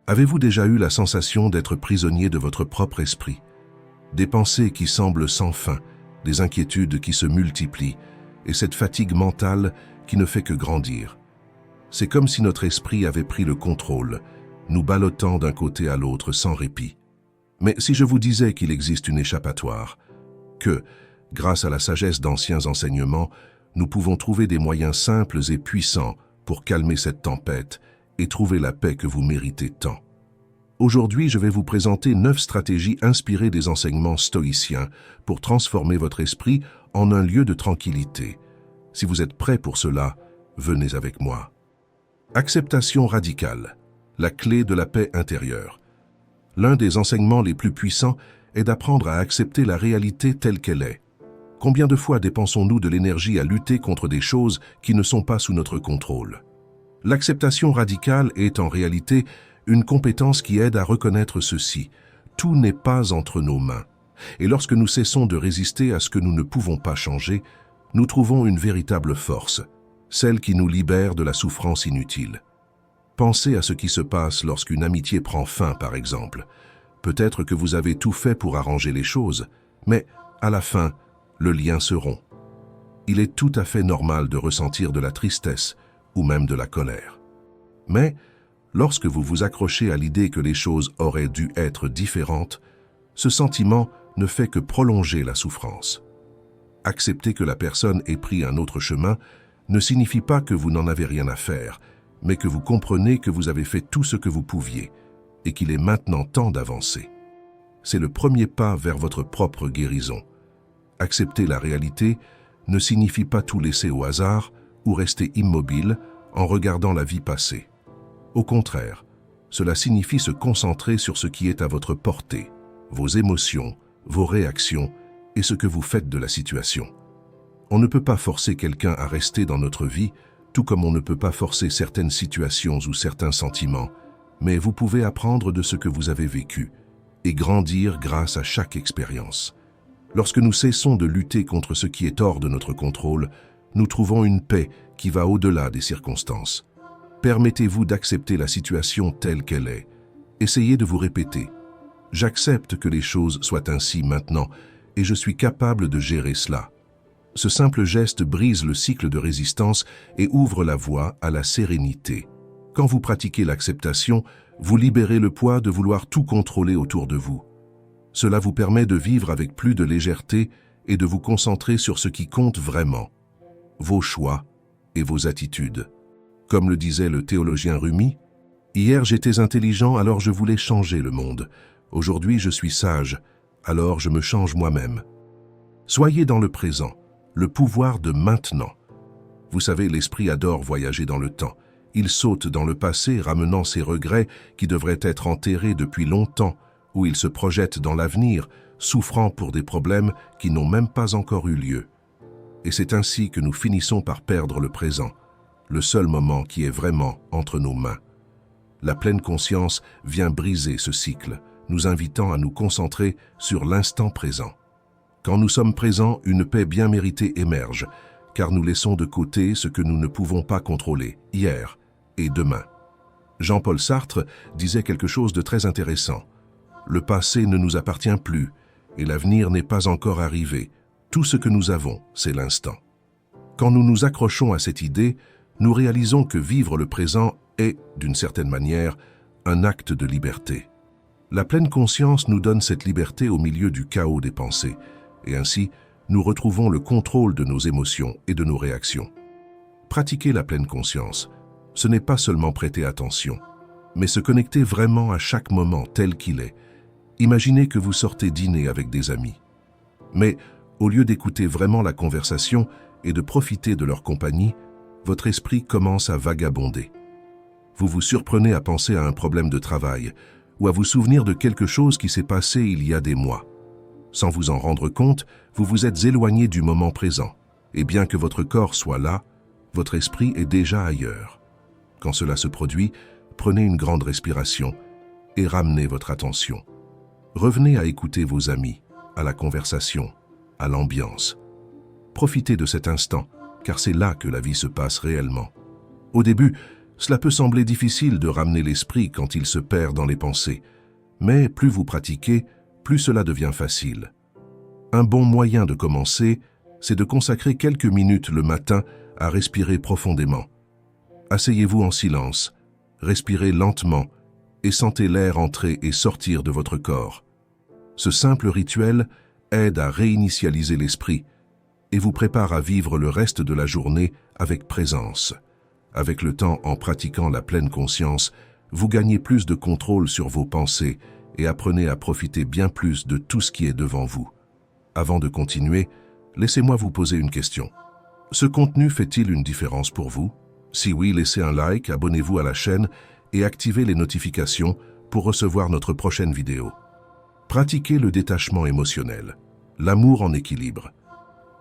Avez-vous déjà eu la sensation d'être prisonnier de votre propre esprit? Des pensées qui semblent sans fin, des inquiétudes qui se multiplient, et cette fatigue mentale qui ne fait que grandir. C'est comme si notre esprit avait pris le contrôle, nous ballottant d'un côté à l'autre sans répit. Mais si je vous disais qu'il existe une échappatoire, que, grâce à la sagesse d'anciens enseignements, nous pouvons trouver des moyens simples et puissants pour calmer cette tempête et trouver la paix que vous méritez tant. Aujourd'hui, je vais vous présenter 9 stratégies inspirées des enseignements stoïciens pour transformer votre esprit en un lieu de tranquillité. Si vous êtes prêts pour cela, venez avec moi. Acceptation radicale, la clé de la paix intérieure. L'un des enseignements les plus puissants est d'apprendre à accepter la réalité telle qu'elle est. Combien de fois dépensons-nous de l'énergie à lutter contre des choses qui ne sont pas sous notre contrôle? L'acceptation radicale est en réalité une compétence qui aide à reconnaître ceci. Tout n'est pas entre nos mains. Et lorsque nous cessons de résister à ce que nous ne pouvons pas changer, nous trouvons une véritable force, celle qui nous libère de la souffrance inutile. Pensez à ce qui se passe lorsqu'une amitié prend fin, par exemple. Peut-être que vous avez tout fait pour arranger les choses, mais à la fin, le lien se rompt. Il est tout à fait normal de ressentir de la tristesse ou même de la colère. Mais lorsque vous vous accrochez à l'idée que les choses auraient dû être différentes, ce sentiment ne fait que prolonger la souffrance. Accepter que la personne ait pris un autre chemin ne signifie pas que vous n'en avez rien à faire, mais que vous comprenez que vous avez fait tout ce que vous pouviez et qu'il est maintenant temps d'avancer. C'est le premier pas vers votre propre guérison. Accepter la réalité ne signifie pas tout laisser au hasard ou rester immobile en regardant la vie passer. Au contraire, cela signifie se concentrer sur ce qui est à votre portée, vos émotions, vos réactions et ce que vous faites de la situation. On ne peut pas forcer quelqu'un à rester dans notre vie, tout comme on ne peut pas forcer certaines situations ou certains sentiments, mais vous pouvez apprendre de ce que vous avez vécu et grandir grâce à chaque expérience. Lorsque nous cessons de lutter contre ce qui est hors de notre contrôle, nous trouvons une paix qui va au-delà des circonstances. Permettez-vous d'accepter la situation telle qu'elle est. Essayez de vous répéter « J'accepte que les choses soient ainsi maintenant et je suis capable de gérer cela ». Ce simple geste brise le cycle de résistance et ouvre la voie à la sérénité. Quand vous pratiquez l'acceptation, vous libérez le poids de vouloir tout contrôler autour de vous. Cela vous permet de vivre avec plus de légèreté et de vous concentrer sur ce qui compte vraiment, vos choix et vos attitudes. Comme le disait le théologien Rumi, « Hier j'étais intelligent, alors je voulais changer le monde. Aujourd'hui je suis sage, alors je me change moi-même. » Soyez dans le présent, le pouvoir de maintenant. Vous savez, l'esprit adore voyager dans le temps. Il saute dans le passé, ramenant ses regrets qui devraient être enterrés depuis longtemps, ou il se projette dans l'avenir, souffrant pour des problèmes qui n'ont même pas encore eu lieu. Et c'est ainsi que nous finissons par perdre le présent, le seul moment qui est vraiment entre nos mains. La pleine conscience vient briser ce cycle, nous invitant à nous concentrer sur l'instant présent. Quand nous sommes présents, une paix bien méritée émerge, car nous laissons de côté ce que nous ne pouvons pas contrôler, hier et demain. Jean-Paul Sartre disait quelque chose de très intéressant. Le passé ne nous appartient plus, et l'avenir n'est pas encore arrivé. Tout ce que nous avons, c'est l'instant. Quand nous nous accrochons à cette idée, nous réalisons que vivre le présent est, d'une certaine manière, un acte de liberté. La pleine conscience nous donne cette liberté au milieu du chaos des pensées, et ainsi, nous retrouvons le contrôle de nos émotions et de nos réactions. Pratiquer la pleine conscience, ce n'est pas seulement prêter attention, mais se connecter vraiment à chaque moment tel qu'il est. Imaginez que vous sortez dîner avec des amis. Mais au lieu d'écouter vraiment la conversation et de profiter de leur compagnie, votre esprit commence à vagabonder. Vous vous surprenez à penser à un problème de travail ou à vous souvenir de quelque chose qui s'est passé il y a des mois. Sans vous en rendre compte, vous vous êtes éloigné du moment présent, et bien que votre corps soit là, votre esprit est déjà ailleurs. Quand cela se produit, prenez une grande respiration et ramenez votre attention. Revenez à écouter vos amis, à la conversation, à l'ambiance. Profitez de cet instant, car c'est là que la vie se passe réellement. Au début, Cela peut sembler difficile de ramener l'esprit quand il se perd dans les pensées, mais plus vous pratiquez, plus cela devient facile. Un bon moyen de commencer, c'est de consacrer quelques minutes le matin à respirer profondément. Asseyez-vous en silence, respirez lentement et sentez l'air entrer et sortir de votre corps. Ce simple rituel aide à réinitialiser l'esprit et vous prépare à vivre le reste de la journée avec présence. Avec le temps, en pratiquant la pleine conscience, vous gagnez plus de contrôle sur vos pensées et apprenez à profiter bien plus de tout ce qui est devant vous. Avant de continuer, laissez-moi vous poser une question. Ce contenu fait-il une différence pour vous? Si oui, laissez un like, abonnez-vous à la chaîne et activez les notifications pour recevoir notre prochaine vidéo. Pratiquez le détachement émotionnel. L'amour en équilibre.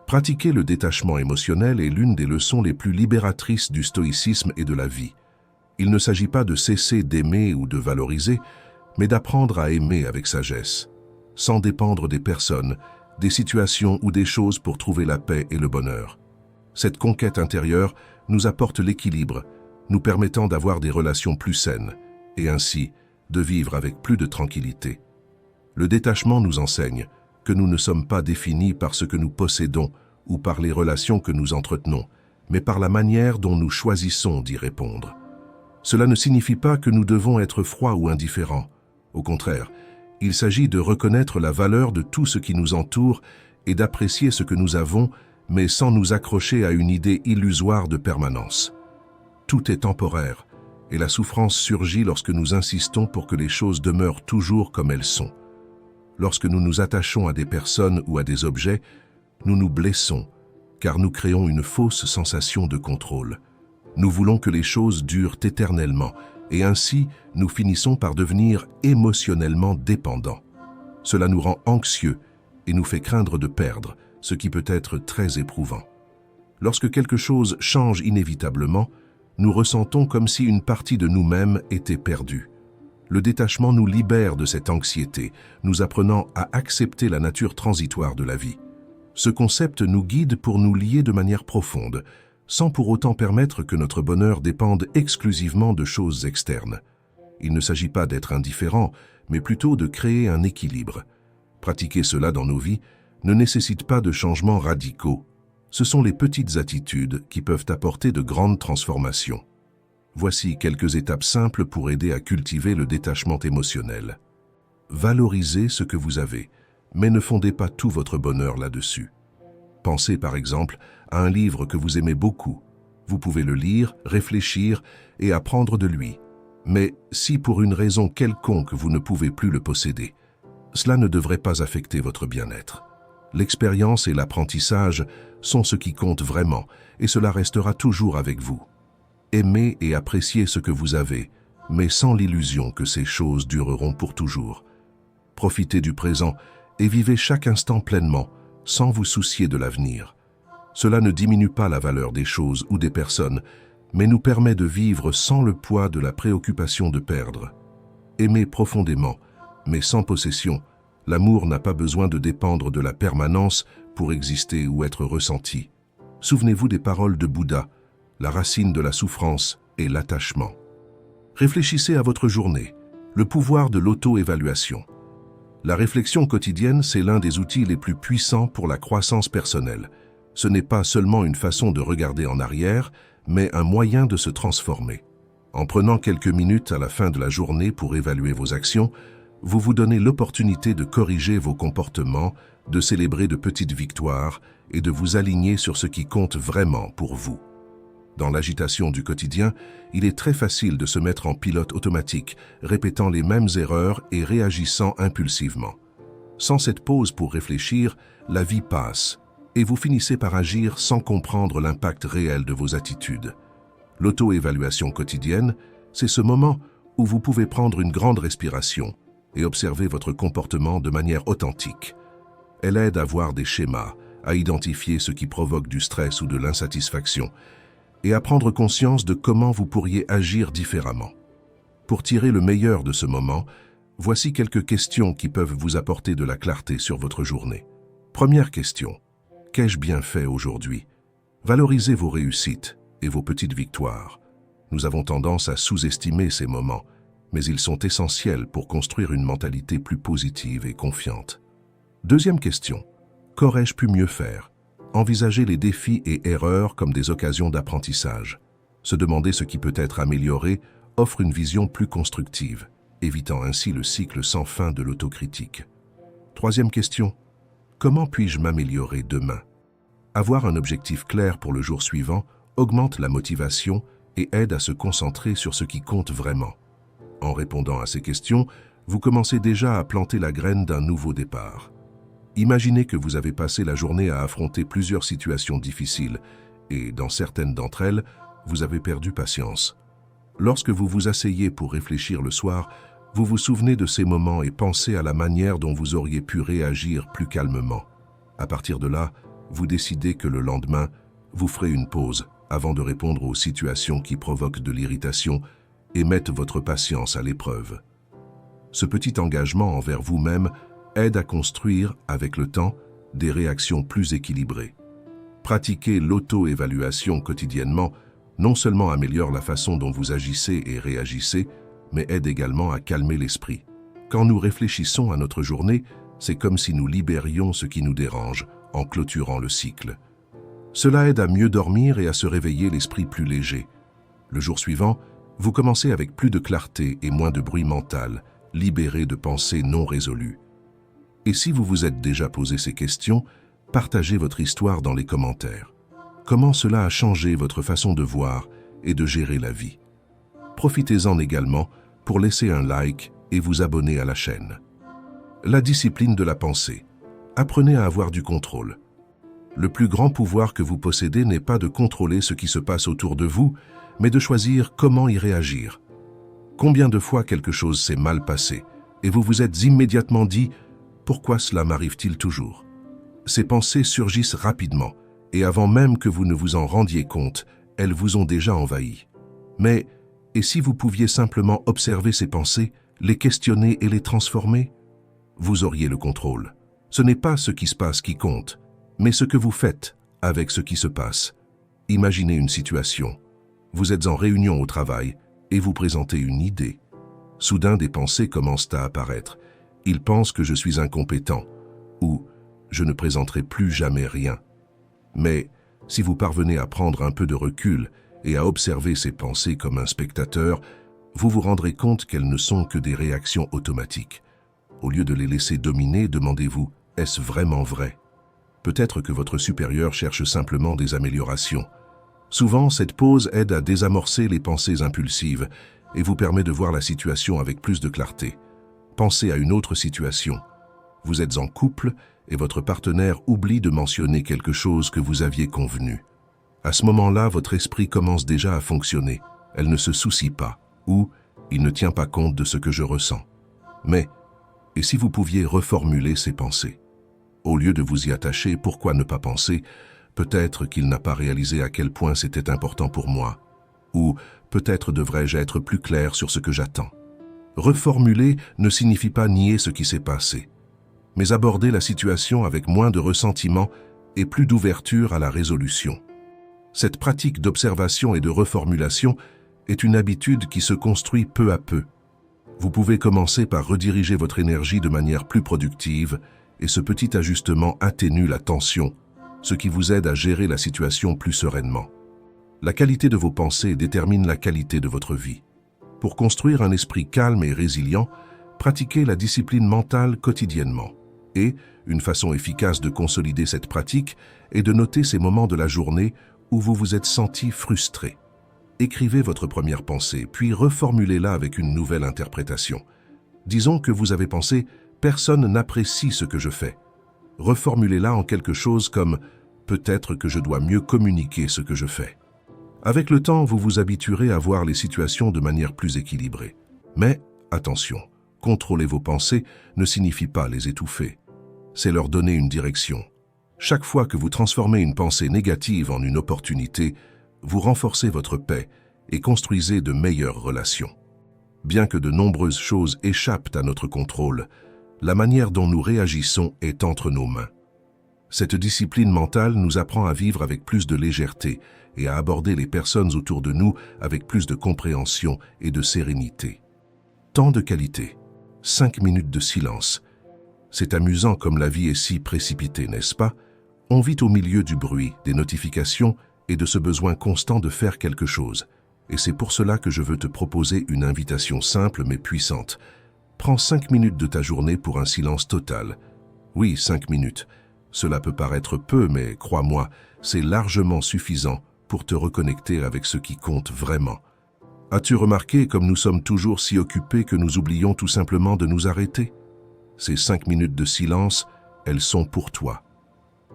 Pratiquer le détachement émotionnel est l'une des leçons les plus libératrices du stoïcisme et de la vie. Il ne s'agit pas de cesser d'aimer ou de valoriser, mais d'apprendre à aimer avec sagesse, sans dépendre des personnes, des situations ou des choses pour trouver la paix et le bonheur. Cette conquête intérieure nous apporte l'équilibre, nous permettant d'avoir des relations plus saines et ainsi de vivre avec plus de tranquillité. Le détachement nous enseigne que nous ne sommes pas définis par ce que nous possédons ou par les relations que nous entretenons, mais par la manière dont nous choisissons d'y répondre. Cela ne signifie pas que nous devons être froids ou indifférents. Au contraire, il s'agit de reconnaître la valeur de tout ce qui nous entoure et d'apprécier ce que nous avons, mais sans nous accrocher à une idée illusoire de permanence. Tout est temporaire, et la souffrance surgit lorsque nous insistons pour que les choses demeurent toujours comme elles sont. Lorsque nous nous attachons à des personnes ou à des objets, nous nous blessons, car nous créons une fausse sensation de contrôle. Nous voulons que les choses durent éternellement, et ainsi nous finissons par devenir émotionnellement dépendants. Cela nous rend anxieux et nous fait craindre de perdre, ce qui peut être très éprouvant. Lorsque quelque chose change inévitablement, nous ressentons comme si une partie de nous-mêmes était perdue. Le détachement nous libère de cette anxiété, nous apprenant à accepter la nature transitoire de la vie. Ce concept nous guide pour nous lier de manière profonde, sans pour autant permettre que notre bonheur dépende exclusivement de choses externes. Il ne s'agit pas d'être indifférent, mais plutôt de créer un équilibre. Pratiquer cela dans nos vies ne nécessite pas de changements radicaux. Ce sont les petites attitudes qui peuvent apporter de grandes transformations. Voici quelques étapes simples pour aider à cultiver le détachement émotionnel. Valorisez ce que vous avez, mais ne fondez pas tout votre bonheur là-dessus. Pensez par exemple à un livre que vous aimez beaucoup. Vous pouvez le lire, réfléchir et apprendre de lui. Mais si pour une raison quelconque vous ne pouvez plus le posséder, cela ne devrait pas affecter votre bien-être. L'expérience et l'apprentissage sont ce qui compte vraiment et cela restera toujours avec vous. Aimez et appréciez ce que vous avez, mais sans l'illusion que ces choses dureront pour toujours. Profitez du présent et vivez chaque instant pleinement, sans vous soucier de l'avenir. Cela ne diminue pas la valeur des choses ou des personnes, mais nous permet de vivre sans le poids de la préoccupation de perdre. Aimez profondément, mais sans possession. L'amour n'a pas besoin de dépendre de la permanence pour exister ou être ressenti. Souvenez-vous des paroles de Bouddha. La racine de la souffrance est l'attachement. Réfléchissez à votre journée, le pouvoir de l'auto-évaluation. La réflexion quotidienne, c'est l'un des outils les plus puissants pour la croissance personnelle. Ce n'est pas seulement une façon de regarder en arrière, mais un moyen de se transformer. En prenant quelques minutes à la fin de la journée pour évaluer vos actions, vous vous donnez l'opportunité de corriger vos comportements, de célébrer de petites victoires et de vous aligner sur ce qui compte vraiment pour vous. Dans l'agitation du quotidien, il est très facile de se mettre en pilote automatique, répétant les mêmes erreurs et réagissant impulsivement. Sans cette pause pour réfléchir, la vie passe, et vous finissez par agir sans comprendre l'impact réel de vos attitudes. L'auto-évaluation quotidienne, c'est ce moment où vous pouvez prendre une grande respiration et observer votre comportement de manière authentique. Elle aide à voir des schémas, à identifier ce qui provoque du stress ou de l'insatisfaction, et à prendre conscience de comment vous pourriez agir différemment. Pour tirer le meilleur de ce moment, voici quelques questions qui peuvent vous apporter de la clarté sur votre journée. Première question. Qu'ai-je bien fait aujourd'hui? Valorisez vos réussites et vos petites victoires. Nous avons tendance à sous-estimer ces moments, mais ils sont essentiels pour construire une mentalité plus positive et confiante. Deuxième question. Qu'aurais-je pu mieux faire? Envisager les défis et erreurs comme des occasions d'apprentissage. Se demander ce qui peut être amélioré offre une vision plus constructive, évitant ainsi le cycle sans fin de l'autocritique. Troisième question. Comment puis-je m'améliorer demain? Avoir un objectif clair pour le jour suivant augmente la motivation et aide à se concentrer sur ce qui compte vraiment. En répondant à ces questions, vous commencez déjà à planter la graine d'un nouveau départ. Imaginez que vous avez passé la journée à affronter plusieurs situations difficiles et, dans certaines d'entre elles, vous avez perdu patience. Lorsque vous vous asseyez pour réfléchir le soir, vous vous souvenez de ces moments et pensez à la manière dont vous auriez pu réagir plus calmement. À partir de là, vous décidez que le lendemain, vous ferez une pause avant de répondre aux situations qui provoquent de l'irritation et mettent votre patience à l'épreuve. Ce petit engagement envers vous-même aide à construire, avec le temps, des réactions plus équilibrées. Pratiquer l'auto-évaluation quotidiennement non seulement améliore la façon dont vous agissez et réagissez, mais aide également à calmer l'esprit. Quand nous réfléchissons à notre journée, c'est comme si nous libérions ce qui nous dérange en clôturant le cycle. Cela aide à mieux dormir et à se réveiller l'esprit plus léger. Le jour suivant, vous commencez avec plus de clarté et moins de bruit mental, libéré de pensées non résolues. Et si vous vous êtes déjà posé ces questions, partagez votre histoire dans les commentaires. Comment cela a changé votre façon de voir et de gérer la vie? Profitez-en également pour laisser un like et vous abonner à la chaîne. La discipline de la pensée. Apprenez à avoir du contrôle. Le plus grand pouvoir que vous possédez n'est pas de contrôler ce qui se passe autour de vous, mais de choisir comment y réagir. Combien de fois quelque chose s'est mal passé et vous vous êtes immédiatement dit « Pourquoi cela m'arrive-t-il toujours ?» Ces pensées surgissent rapidement et avant même que vous ne vous en rendiez compte, elles vous ont déjà envahi. Mais, et si vous pouviez simplement observer ces pensées, les questionner et les transformer? Vous auriez le contrôle. Ce n'est pas ce qui se passe qui compte, mais ce que vous faites avec ce qui se passe. Imaginez une situation. Vous êtes en réunion au travail et vous présentez une idée. Soudain, des pensées commencent à apparaître. Ils pensent que je suis incompétent ou je ne présenterai plus jamais rien. Mais si vous parvenez à prendre un peu de recul et à observer ces pensées comme un spectateur, vous vous rendrez compte qu'elles ne sont que des réactions automatiques. Au lieu de les laisser dominer, demandez-vous, est-ce vraiment vrai? Peut-être que votre supérieur cherche simplement des améliorations. Souvent, cette pause aide à désamorcer les pensées impulsives et vous permet de voir la situation avec plus de clarté. Pensez à une autre situation. Vous êtes en couple et votre partenaire oublie de mentionner quelque chose que vous aviez convenu. À ce moment-là, votre esprit commence déjà à fonctionner. Elle ne se soucie pas ou il ne tient pas compte de ce que je ressens. Mais, et si vous pouviez reformuler ces pensées? Au lieu de vous y attacher, pourquoi ne pas penser « peut-être qu'il n'a pas réalisé à quel point c'était important pour moi » ou « peut-être devrais-je être plus clair sur ce que j'attends ». Reformuler ne signifie pas nier ce qui s'est passé, mais aborder la situation avec moins de ressentiment et plus d'ouverture à la résolution. Cette pratique d'observation et de reformulation est une habitude qui se construit peu à peu. Vous pouvez commencer par rediriger votre énergie de manière plus productive et ce petit ajustement atténue la tension, ce qui vous aide à gérer la situation plus sereinement. La qualité de vos pensées détermine la qualité de votre vie. Pour construire un esprit calme et résilient, pratiquez la discipline mentale quotidiennement. Et, une façon efficace de consolider cette pratique est de noter ces moments de la journée où vous vous êtes senti frustré. Écrivez votre première pensée, puis reformulez-la avec une nouvelle interprétation. Disons que vous avez pensé « personne n'apprécie ce que je fais ». Reformulez-la en quelque chose comme « peut-être que je dois mieux communiquer ce que je fais ». Avec le temps, vous vous habituerez à voir les situations de manière plus équilibrée. Mais, attention, contrôler vos pensées ne signifie pas les étouffer. C'est leur donner une direction. Chaque fois que vous transformez une pensée négative en une opportunité, vous renforcez votre paix et construisez de meilleures relations. Bien que de nombreuses choses échappent à notre contrôle, la manière dont nous réagissons est entre nos mains. Cette discipline mentale nous apprend à vivre avec plus de légèreté et à aborder les personnes autour de nous avec plus de compréhension et de sérénité. Temps de qualité. 5 minutes de silence. C'est amusant comme la vie est si précipitée, n'est-ce pas? On vit au milieu du bruit, des notifications et de ce besoin constant de faire quelque chose. Et c'est pour cela que je veux te proposer une invitation simple mais puissante. Prends 5 minutes de ta journée pour un silence total. Oui, 5 minutes. Cela peut paraître peu, mais crois-moi, c'est largement suffisant pour te reconnecter avec ce qui compte vraiment. As-tu remarqué comme nous sommes toujours si occupés que nous oublions tout simplement de nous arrêter? Ces 5 minutes de silence, elles sont pour toi.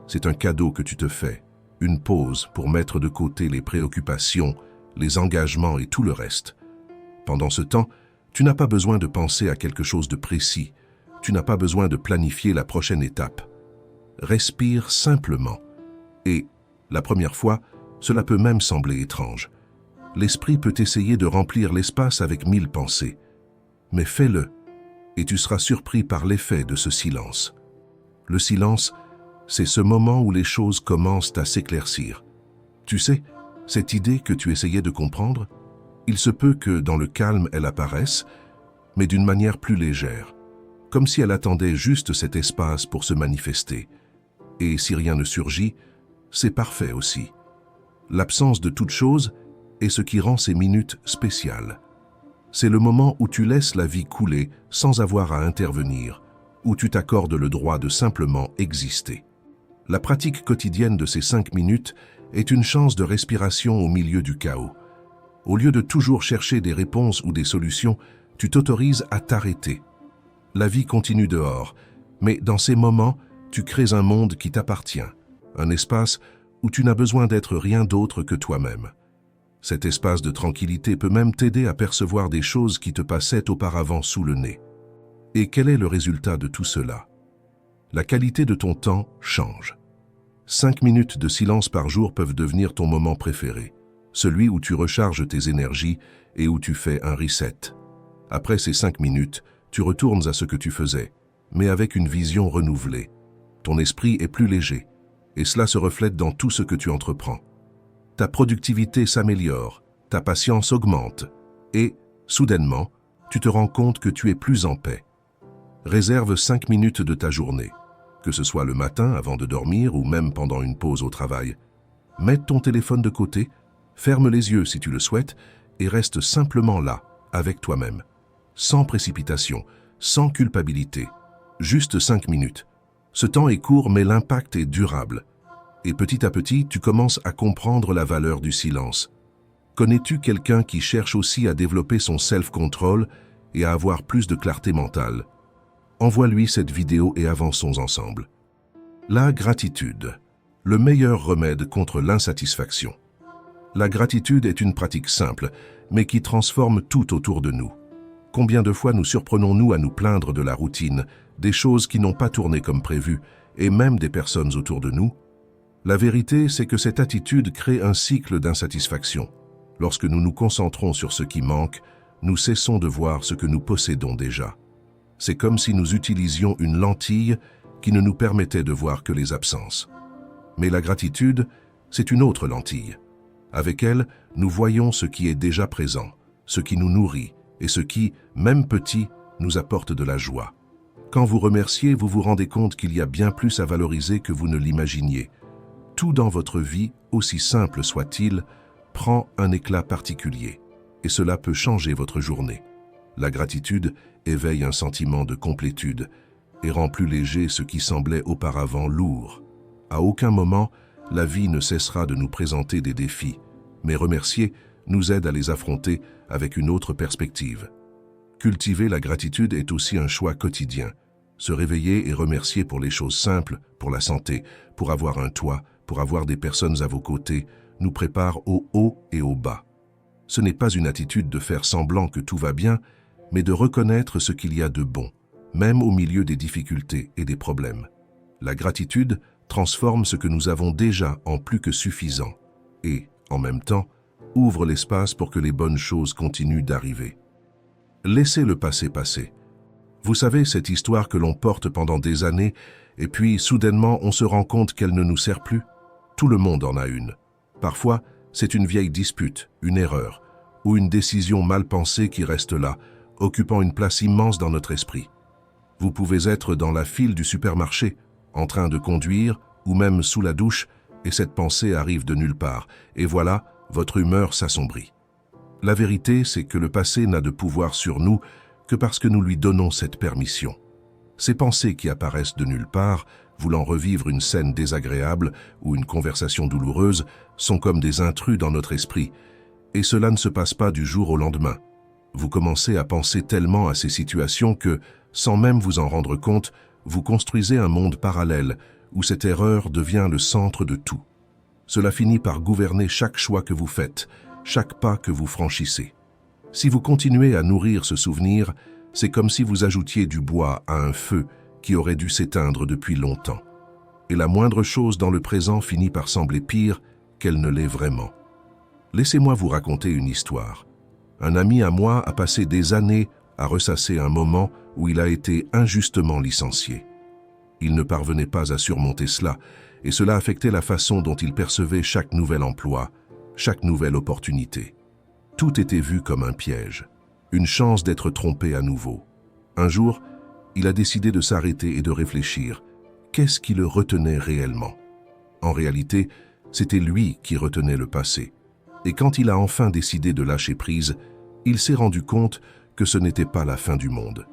C'est un cadeau que tu te fais, une pause pour mettre de côté les préoccupations, les engagements et tout le reste. Pendant ce temps, tu n'as pas besoin de penser à quelque chose de précis, tu n'as pas besoin de planifier la prochaine étape. Respire simplement. Et, la première fois, cela peut même sembler étrange. L'esprit peut essayer de remplir l'espace avec 1000 pensées. Mais fais-le, et tu seras surpris par l'effet de ce silence. Le silence, c'est ce moment où les choses commencent à s'éclaircir. Tu sais, cette idée que tu essayais de comprendre, il se peut que dans le calme elle apparaisse, mais d'une manière plus légère, comme si elle attendait juste cet espace pour se manifester. Et si rien ne surgit, c'est parfait aussi. L'absence de toute chose est ce qui rend ces minutes spéciales. C'est le moment où tu laisses la vie couler sans avoir à intervenir, où tu t'accordes le droit de simplement exister. La pratique quotidienne de ces 5 minutes est une chance de respiration au milieu du chaos. Au lieu de toujours chercher des réponses ou des solutions, tu t'autorises à t'arrêter. La vie continue dehors, mais dans ces moments, tu crées un monde qui t'appartient, un espace où tu n'as besoin d'être rien d'autre que toi-même. Cet espace de tranquillité peut même t'aider à percevoir des choses qui te passaient auparavant sous le nez. Et quel est le résultat de tout cela? La qualité de ton temps change. 5 minutes de silence par jour peuvent devenir ton moment préféré, celui où tu recharges tes énergies et où tu fais un reset. Après ces 5 minutes, tu retournes à ce que tu faisais, mais avec une vision renouvelée. Ton esprit est plus léger, et cela se reflète dans tout ce que tu entreprends. Ta productivité s'améliore, ta patience augmente, et, soudainement, tu te rends compte que tu es plus en paix. Réserve 5 minutes de ta journée, que ce soit le matin avant de dormir ou même pendant une pause au travail. Mets ton téléphone de côté, ferme les yeux si tu le souhaites, et reste simplement là, avec toi-même. Sans précipitation, sans culpabilité. Juste 5 minutes. Ce temps est court, mais l'impact est durable. Et petit à petit, tu commences à comprendre la valeur du silence. Connais-tu quelqu'un qui cherche aussi à développer son self-control et à avoir plus de clarté mentale? Envoie-lui cette vidéo et avançons ensemble. La gratitude, le meilleur remède contre l'insatisfaction. La gratitude est une pratique simple, mais qui transforme tout autour de nous. Combien de fois nous surprenons-nous à nous plaindre de la routine, des choses qui n'ont pas tourné comme prévu, et même des personnes autour de nous? La vérité, c'est que cette attitude crée un cycle d'insatisfaction. Lorsque nous nous concentrons sur ce qui manque, nous cessons de voir ce que nous possédons déjà. C'est comme si nous utilisions une lentille qui ne nous permettait de voir que les absences. Mais la gratitude, c'est une autre lentille. Avec elle, nous voyons ce qui est déjà présent, ce qui nous nourrit et ce qui, même petit, nous apporte de la joie. Quand vous remerciez, vous vous rendez compte qu'il y a bien plus à valoriser que vous ne l'imaginiez. Tout dans votre vie, aussi simple soit-il, prend un éclat particulier, et cela peut changer votre journée. La gratitude éveille un sentiment de complétude et rend plus léger ce qui semblait auparavant lourd. À aucun moment, la vie ne cessera de nous présenter des défis, mais remercier nous aide à les affronter avec une autre perspective. Cultiver la gratitude est aussi un choix quotidien. Se réveiller et remercier pour les choses simples, pour la santé, pour avoir un toit, pour avoir des personnes à vos côtés, nous prépare au haut et au bas. Ce n'est pas une attitude de faire semblant que tout va bien, mais de reconnaître ce qu'il y a de bon, même au milieu des difficultés et des problèmes. La gratitude transforme ce que nous avons déjà en plus que suffisant et, en même temps, ouvre l'espace pour que les bonnes choses continuent d'arriver. Laissez le passé passer. Vous savez, cette histoire que l'on porte pendant des années, et puis, soudainement, on se rend compte qu'elle ne nous sert plus. Tout le monde en a une. Parfois, C'est une vieille dispute, une erreur, ou une décision mal pensée qui reste là, occupant une place immense dans notre esprit. Vous pouvez être dans la file du supermarché, en train de conduire, ou même sous la douche, et cette pensée arrive de nulle part, et voilà, votre humeur s'assombrit. La vérité, c'est que le passé n'a de pouvoir sur nous que parce que nous lui donnons cette permission. Ces pensées qui apparaissent de nulle part, voulant revivre une scène désagréable ou une conversation douloureuse, sont comme des intrus dans notre esprit, et cela ne se passe pas du jour au lendemain. Vous commencez à penser tellement à ces situations que, sans même vous en rendre compte, vous construisez un monde parallèle où cette erreur devient le centre de tout. Cela finit par gouverner chaque choix que vous faites, chaque pas que vous franchissez. Si vous continuez à nourrir ce souvenir, c'est comme si vous ajoutiez du bois à un feu qui aurait dû s'éteindre depuis longtemps. Et la moindre chose dans le présent finit par sembler pire qu'elle ne l'est vraiment. Laissez-moi vous raconter une histoire. Un ami à moi a passé des années à ressasser un moment où il a été injustement licencié. Il ne parvenait pas à surmonter cela, et cela affectait la façon dont il percevait chaque nouvel emploi, chaque nouvelle opportunité. Tout était vu comme un piège, une chance d'être trompé à nouveau. Un jour, il a décidé de s'arrêter et de réfléchir. Qu'est-ce qui le retenait réellement? En réalité, c'était lui qui retenait le passé. Et quand il a enfin décidé de lâcher prise, il s'est rendu compte que ce n'était pas la fin du monde.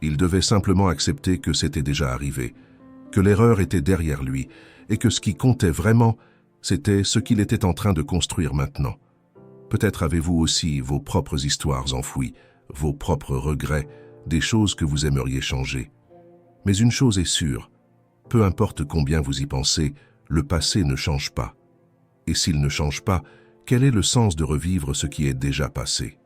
Il devait simplement accepter que c'était déjà arrivé, que l'erreur était derrière lui, et que ce qui comptait vraiment, c'était ce qu'il était en train de construire maintenant. Peut-être avez-vous aussi vos propres histoires enfouies, vos propres regrets, des choses que vous aimeriez changer. Mais une chose est sûre, peu importe combien vous y pensez, le passé ne change pas. Et s'il ne change pas, quel est le sens de revivre ce qui est déjà passé?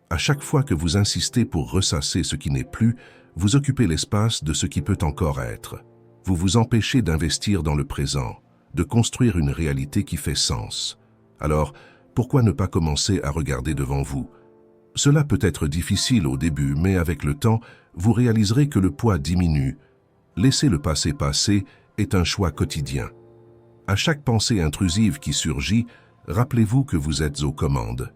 À chaque fois que vous insistez pour ressasser ce qui n'est plus, vous occupez l'espace de ce qui peut encore être. Vous vous empêchez d'investir dans le présent, de construire une réalité qui fait sens. Alors, pourquoi ne pas commencer à regarder devant vous? Cela peut être difficile au début, mais avec le temps, vous réaliserez que le poids diminue. Laisser le passé passer est un choix quotidien. À chaque pensée intrusive qui surgit, rappelez-vous que vous êtes aux commandes.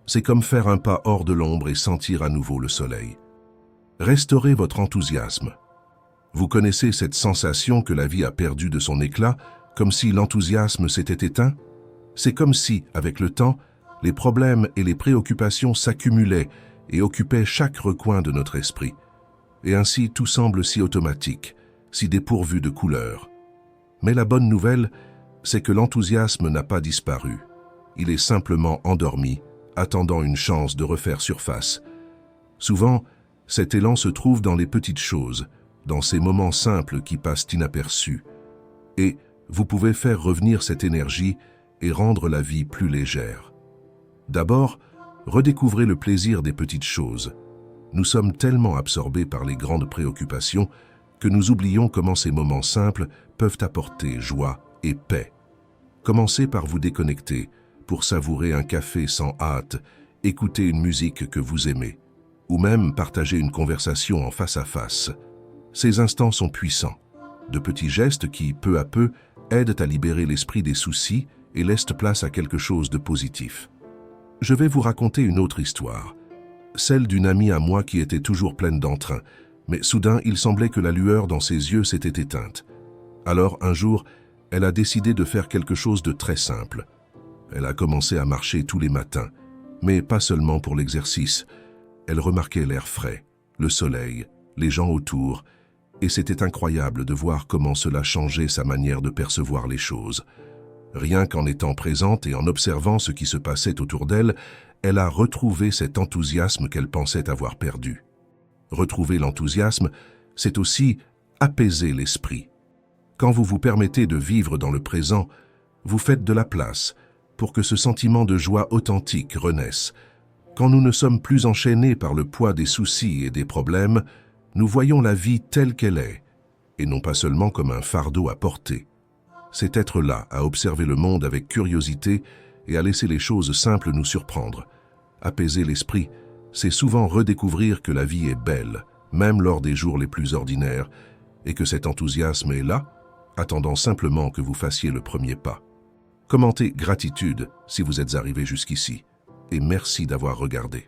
C'est comme faire un pas hors de l'ombre et sentir à nouveau le soleil. Restaurez votre enthousiasme. Vous connaissez cette sensation que la vie a perdu de son éclat, comme si l'enthousiasme s'était éteint? C'est comme si, avec le temps, les problèmes et les préoccupations s'accumulaient et occupaient chaque recoin de notre esprit. Et ainsi tout semble si automatique, si dépourvu de couleur. Mais la bonne nouvelle, c'est que l'enthousiasme n'a pas disparu. Il est simplement endormi, attendant une chance de refaire surface. Souvent, cet élan se trouve dans les petites choses, dans ces moments simples qui passent inaperçus. Et vous pouvez faire revenir cette énergie et rendre la vie plus légère. D'abord, redécouvrez le plaisir des petites choses. Nous sommes tellement absorbés par les grandes préoccupations que nous oublions comment ces moments simples peuvent apporter joie et paix. Commencez par vous déconnecter, pour savourer un café sans hâte, écouter une musique que vous aimez, ou même partager une conversation en face à face. Ces instants sont puissants, de petits gestes qui, peu à peu, aident à libérer l'esprit des soucis et laissent place à quelque chose de positif. Je vais vous raconter une autre histoire, celle d'une amie à moi qui était toujours pleine d'entrain, mais soudain il semblait que la lueur dans ses yeux s'était éteinte. Alors un jour, elle a décidé de faire quelque chose de très simple. Elle a commencé à marcher tous les matins, mais pas seulement pour l'exercice. Elle remarquait l'air frais, le soleil, les gens autour, et c'était incroyable de voir comment cela changeait sa manière de percevoir les choses. Rien qu'en étant présente et en observant ce qui se passait autour d'elle, elle a retrouvé cet enthousiasme qu'elle pensait avoir perdu. Retrouver l'enthousiasme, c'est aussi apaiser l'esprit. Quand vous vous permettez de vivre dans le présent, vous faites de la place pour que ce sentiment de joie authentique renaisse. Quand nous ne sommes plus enchaînés par le poids des soucis et des problèmes, nous voyons la vie telle qu'elle est, et non pas seulement comme un fardeau à porter. C'est être là, à observer le monde avec curiosité et à laisser les choses simples nous surprendre. Apaiser l'esprit, c'est souvent redécouvrir que la vie est belle, même lors des jours les plus ordinaires, et que cet enthousiasme est là, attendant simplement que vous fassiez le premier pas. Commentez gratitude si vous êtes arrivé jusqu'ici. Et merci d'avoir regardé.